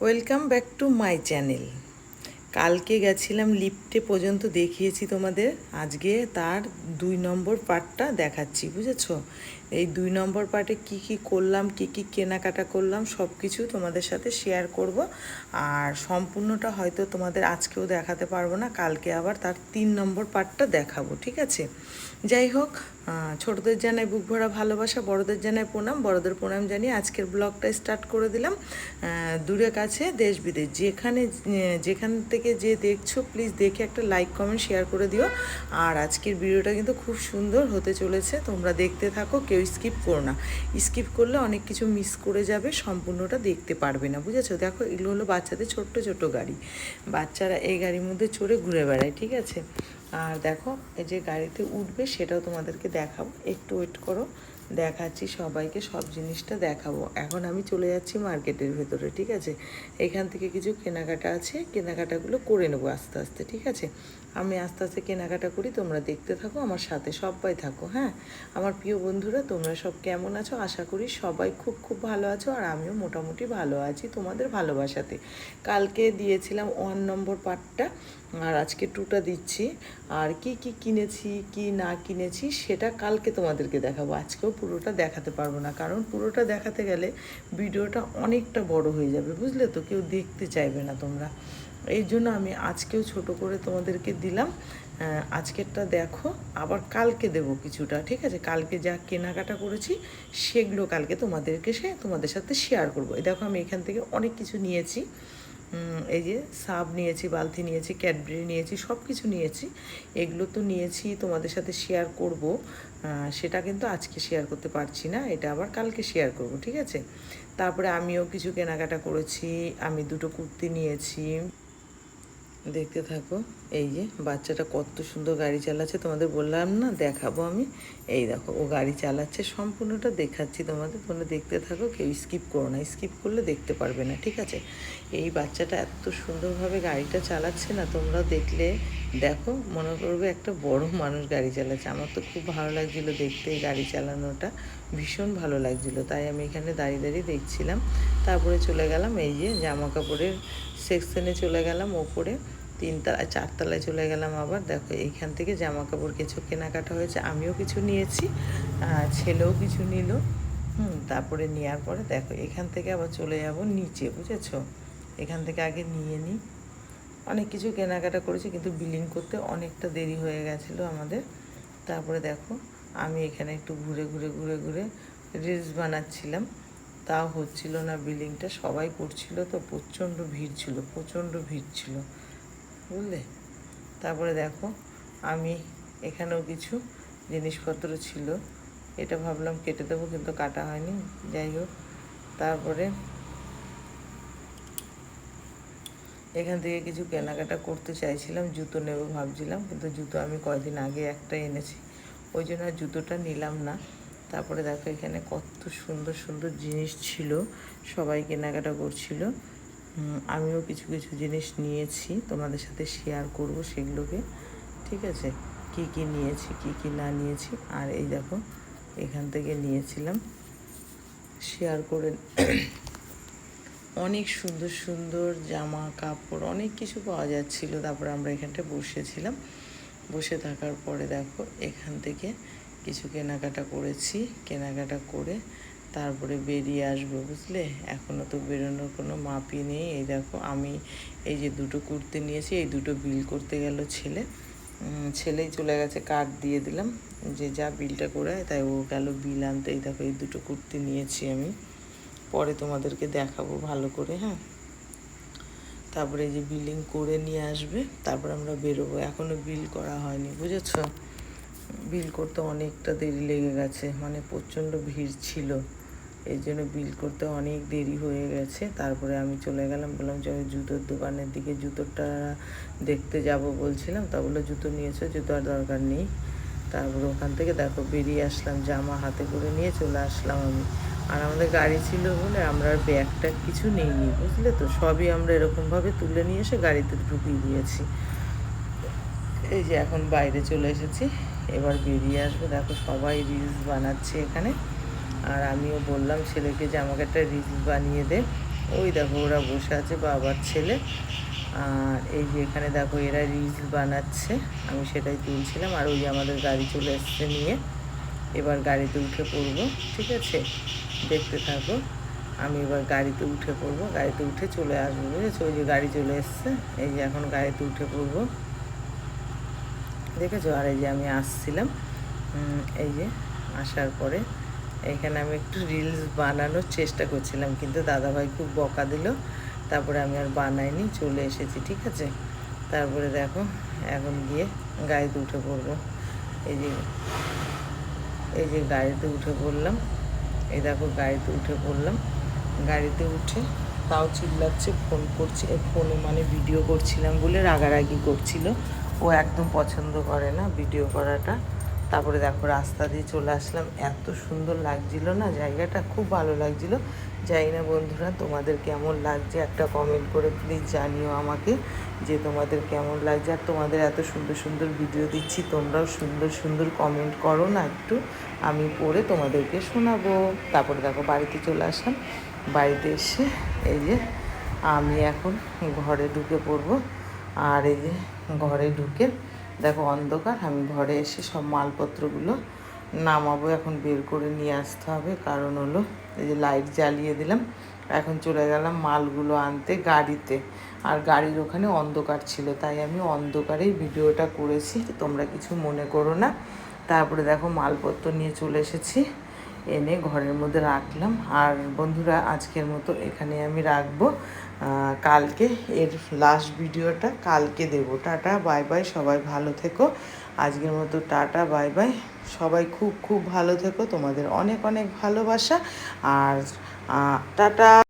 Welcome back to my channel. কালকে গেছিলাম লিফটে পর্যন্ত দেখিয়েছি তোমাদের, আজকে তার 2 নম্বর পার্টটা দেখাচ্ছি, বুঝেছো? এই 2 নম্বর পার্টে কি কি করলাম, কি কি কেনাকাটা করলাম, সব কিছু তোমাদের সাথে শেয়ার করব। আর সম্পূর্ণটা হয়তো তোমাদের আজকেও দেখাতে পারবো না, কালকে আবার তার 3 নম্বর পার্টটা দেখাবো, ঠিক আছে? যাই হোক, ছোটদের জানাই বুক ভরা ভালোবাসা, বড়দের জানাই প্রণাম, বড়দের প্রণাম জানিয়ে আজকের ব্লগটা স্টার্ট করে দিলাম। দূরে কাছে দেশ বিদেশ যেখান থেকে যে দেখছো প্লিজ দেখে একটা লাইক কমেন্ট শেয়ার করে দিও। আর আজকের ভিডিওটা কিন্তু খুব সুন্দর হতে চলেছে, তোমরা দেখতে থাকো, কেউ স্কিপ করো না। স্কিপ করলে অনেক কিছু মিস করে যাবে, সম্পূর্ণটা দেখতে পারবে না, বুঝেছো? দেখো, এগুলো হলো বাচ্চাদের ছোট্ট ছোট গাড়ি, বাচ্চারা এই গাড়ির মধ্যে চড়ে ঘুরে বেড়ায়, ঠিক আছে? আর দেখো, এই যে গাড়িতে উঠবে সেটাও তোমাদেরকে দেখাবো, একটু ওয়েট করো, দেখাচ্ছি সবাইকে, সব জিনিসটা দেখাবো। এখন আমি চলে যাচ্ছি মার্কেটের ভেতরে, ঠিক আছে? এখান থেকে কিছু কেনাকাটা আছে, কেনাকাটাগুলো করে নেবো আস্তে আস্তে, ঠিক আছে? আমি আস্তে আস্তে কেনাকাটা করি, তোমরা দেখতে থাকো, আমার সাথে সবাই থাকো। হ্যাঁ, আমার প্রিয় বন্ধুরা, তোমরা সব কেমন আছো? আশা করি সবাই খুব খুব ভালো আছো, আর আমিও মোটামুটি ভালো আছি তোমাদের ভালোবাসাতে। কালকে দিয়েছিলাম 1 নম্বর পার্টটা, আর আজকে 2টা দিচ্ছি। আর কি কি কিনেছি কি না কিনেছি সেটা কালকে তোমাদেরকে দেখাবো, আজকেও পুরোটা দেখাতে পারবো না, কারণ পুরোটা দেখাতে গেলে ভিডিওটা অনেকটা বড় হয়ে যাবে, বুঝলে তো? কেউ দেখতে চাইবে না তোমরা, এই জন্য আমি আজকেও ছোট করে তোমাদেরকে দিলাম। আজকেরটা দেখো, আবার কালকে দেবো কিছুটা, ঠিক আছে? কালকে যা কেনাকাটা করেছি সেগুলো কালকে তোমাদের সাথে শেয়ার করবো। এই দেখো, আমি এখান থেকে অনেক কিছু নিয়েছি। এই যে সাব নিয়েছি, বালতি নিয়েছি, ক্যাডবেরি নিয়েছি, সব কিছু নিয়েছি। এগুলো তো নিয়েছি, তোমাদের সাথে শেয়ার করব, সেটা কিন্তু আজকে শেয়ার করতে পারছি না, এটা আবার কালকে শেয়ার করব, ঠিক আছে? তারপরে আমিও কিছু কেনাকাটা করেছি, আমি 2টো কুর্তি নিয়েছি, দেখতে থাকো। এই যে বাচ্চাটা কত সুন্দর গাড়ি চালাচ্ছে, তোমাদের বললাম না দেখাবো আমি। এই দেখো, ও গাড়ি চালাচ্ছে, সম্পূর্ণটা দেখাচ্ছি তোমাদের, তোমরা দেখতে থাকো, কেউ স্কিপ করো না, স্কিপ করলে দেখতে পারবে না, ঠিক আছে? এই বাচ্চাটা এত সুন্দরভাবে গাড়িটা চালাচ্ছে না, তোমরা দেখলে দেখো মনে করবে একটা বড় মানুষ গাড়ি চালাচ্ছে। আমার তো খুব ভালো লাগছিলো দেখতে, এই গাড়ি চালানোটা ভীষণ ভালো লাগছিলো, তাই আমি এখানে দাঁড়িয়ে দাঁড়িয়ে দেখছিলাম। তারপরে চলে গেলাম এই যে জামা কাপড়ের সেকশনে, চলে গেলাম ওপরে 3তলায় 4তলায় চলে গেলাম। আবার দেখো, এইখান থেকে জামা কাপড় কিছু কেনাকাটা হয়েছে, আমিও কিছু নিয়েছি, ছেলেও কিছু নিল। তারপরে নেওয়ার পরে দেখো, এখান থেকে আবার চলে যাব নিচে, বুঝেছো? এখান থেকে আগে নিয়ে নিই। অনেক কিছু কেনাকাটা করেছি, কিন্তু বিলিং করতে অনেকটা দেরি হয়ে গেছিলো আমাদের। তারপরে দেখো, আমি এখানে একটু ঘুরে ঘুরে ঘুরে ঘুরে রিলস বানাচ্ছিলাম, তাও হচ্ছিল না বিলিংটা, সবাই করছিল তো, প্রচণ্ড ভিড় ছিল, প্রচণ্ড ভিড় ছিল, বুঝলে? তারপরে দেখো, আমি এখানেও কিছু জিনিসপত্র ছিল, এটা ভাবলাম কেটে দেবো, কিন্তু কাটা হয়নি, যাই হোক। তারপরে এখান থেকে কিছু কেনাকাটা করতে চাইছিলাম, জুতো নেবো ভাবছিলাম, কিন্তু জুতো আমি কয়দিন আগে একটা এনেছি, ওই জন্য আর জুতোটা নিলাম না। তারপরে দেখো, এখানে কত সুন্দর সুন্দর জিনিস ছিল, সবাই কেনাকাটা করছিল। আমিও কিছু কিছু জিনিস নিয়েছি, তোমাদের সাথে শেয়ার করব সেগুলোকে, ঠিক আছে? কি কি নিয়েছি কি কি না নিয়েছি। আর এই দেখো, এখান থেকে নিয়েছিলাম, শেয়ার করে অনেক সুন্দর সুন্দর জামা কাপড় অনেক কিছু পাওয়া যাচ্ছিলো। তারপরে আমরা এখানটায় বসেছিলাম, বসে থাকার পরে দেখো, এখান থেকে কিছু কেনাকাটা করেছি, কেনাকাটা করে তারপরে বেরিয়ে আসবো, বুঝলে? এখনও তো বেরোনোর কোনো মাপই নেই। এই দেখো, আমি এই যে 2টো কুর্তি নিয়েছি, এই 2টো বিল করতে গেল ছেলেই চলে গেছে, কার্ড দিয়ে দিলাম যে যা বিলটা করে, তাই ও গেল বিল আনতে। এই দেখো, এই 2টো কুর্তি নিয়েছি আমি, পরে তোমাদেরকে দেখাবো ভালো করে। হ্যাঁ, তারপরে এই যে বিলিং করে নিয়ে আসবে, তারপর আমরা বেরোবো। এখনও বিল করা হয়নি, বুঝেছো? বিল করতে অনেকটা দেরি লেগে গেছে, মানে প্রচণ্ড ভিড় ছিল, এই জন্য বিল করতে অনেক দেরি হয়ে গেছে। তারপরে আমি চলে গেলাম, বললাম যে আমি জুতোর দোকানের দিকে, জুতোটা দেখতে যাব বলছিলাম, তা বললো জুতো নিয়েছো, জুতো আর দরকার নেই। তারপরে ওখান থেকে দেখো বেরিয়ে আসলাম, জামা হাতে করে নিয়ে চলে আসলাম আমি। আর আমাদের গাড়ি ছিল বলে আমরা আর ব্যাগ ট্যাগ কিছু নিইনি, বুঝলে তো? সবই আমরা এরকমভাবে তুলে নিয়ে এসে গাড়িতে ঢুকিয়ে দিয়েছি। এই যে এখন বাইরে চলে এসেছি, এবার বেরিয়ে আসবো। দেখো, সবাই রিলস বানাচ্ছে এখানে, আর আমিও বললাম ছেলেকে যে আমাকে একটা রিলস বানিয়ে দে, ও ওই দেখো ওরা বসে আছে, বাবার ছেলে। আর এই যে এখানে দেখো এরা রিলস বানাচ্ছে, আমি সেটাই তুলছিলাম। আর ওই যে আমাদের গাড়ি চলে এসছে নিয়ে, এবার গাড়িতে উঠে পড়বো, ঠিক আছে? দেখতে থাকো। আমি এবার গাড়িতে উঠে পড়বো, গাড়িতে উঠে চলে আসবো, বুঝেছো? ওই যে গাড়ি চলে এসছে, এই যে এখন গাড়িতে উঠে পড়বো, দেখেছো? আর এই যে আমি আসছিলাম, এই যে আসার পরে এখানে আমি একটু রিলস বানানোর চেষ্টা করছিলাম, কিন্তু দাদাভাই খুব বকা দিল, তারপরে আমি আর বানাইনি, চলে এসেছি, ঠিক আছে? তারপরে দেখো এখন গিয়ে গাড়িতে উঠে পড়বো। এই যে গাড়িতে উঠে পড়লাম, এই দেখো গাড়িতে উঠে পড়লাম। গাড়িতে উঠে তাও চিল্লাচ্ছে, ফোন করছে, ফোনে মানে ভিডিও করছিলাম বলে রাগারাগি করছিল। ও একদম পছন্দ করে না ভিডিও করাটা। তারপরে দেখো রাস্তা দিয়ে চলে আসলাম, এত সুন্দর লাগছিল না জায়গাটা, খুব ভালো লাগছিল। জানি না বন্ধুরা তোমাদের কেমন লাগছে, একটা কমেন্ট করে প্লিজ জানিও আমাকে যে তোমাদের কেমন লাগছে। আর তোমাদের এত সুন্দর সুন্দর ভিডিও দিচ্ছি, তোমরাও সুন্দর সুন্দর কমেন্ট করো না একটু, আমি পড়ে তোমাদেরকে শোনাবো। তারপরে দেখো বাড়িতে চলে আসলাম, বাড়িতে এসে এই যে আমি এখন ঘরে ঢুকে পড়বো। আর এই যে ঘরে ঢুকে দেখো অন্ধকার, আমি ঘরে এসে সব মালপত্রগুলো নামাবো, এখন বের করে নিয়ে আসতে হবে। কারণ হলো এই যে লাইট জ্বালিয়ে দিলাম, এখন চলে গেলাম মালগুলো আনতে গাড়িতে। আর গাড়ির ওখানে অন্ধকার ছিল, তাই আমি অন্ধকারেই ভিডিওটা করেছি, তোমরা কিছু মনে করো না। তারপরে দেখো মালপত্র নিয়ে চলে এসেছি, এনে ঘরের মধ্যে রাখলাম। আর বন্ধুরা আজকের মতো এখানে আমি রাখবো, কালকে এর লাস্ট ভিডিওটা কালকে দেবো। টাটা বাই বাই, সবাই ভালো থেকো। আজকের মতো টাটা বাই বাই, সবাই খুব খুব ভালো থেকো, তোমাদের অনেক অনেক ভালোবাসা। আর টাটা।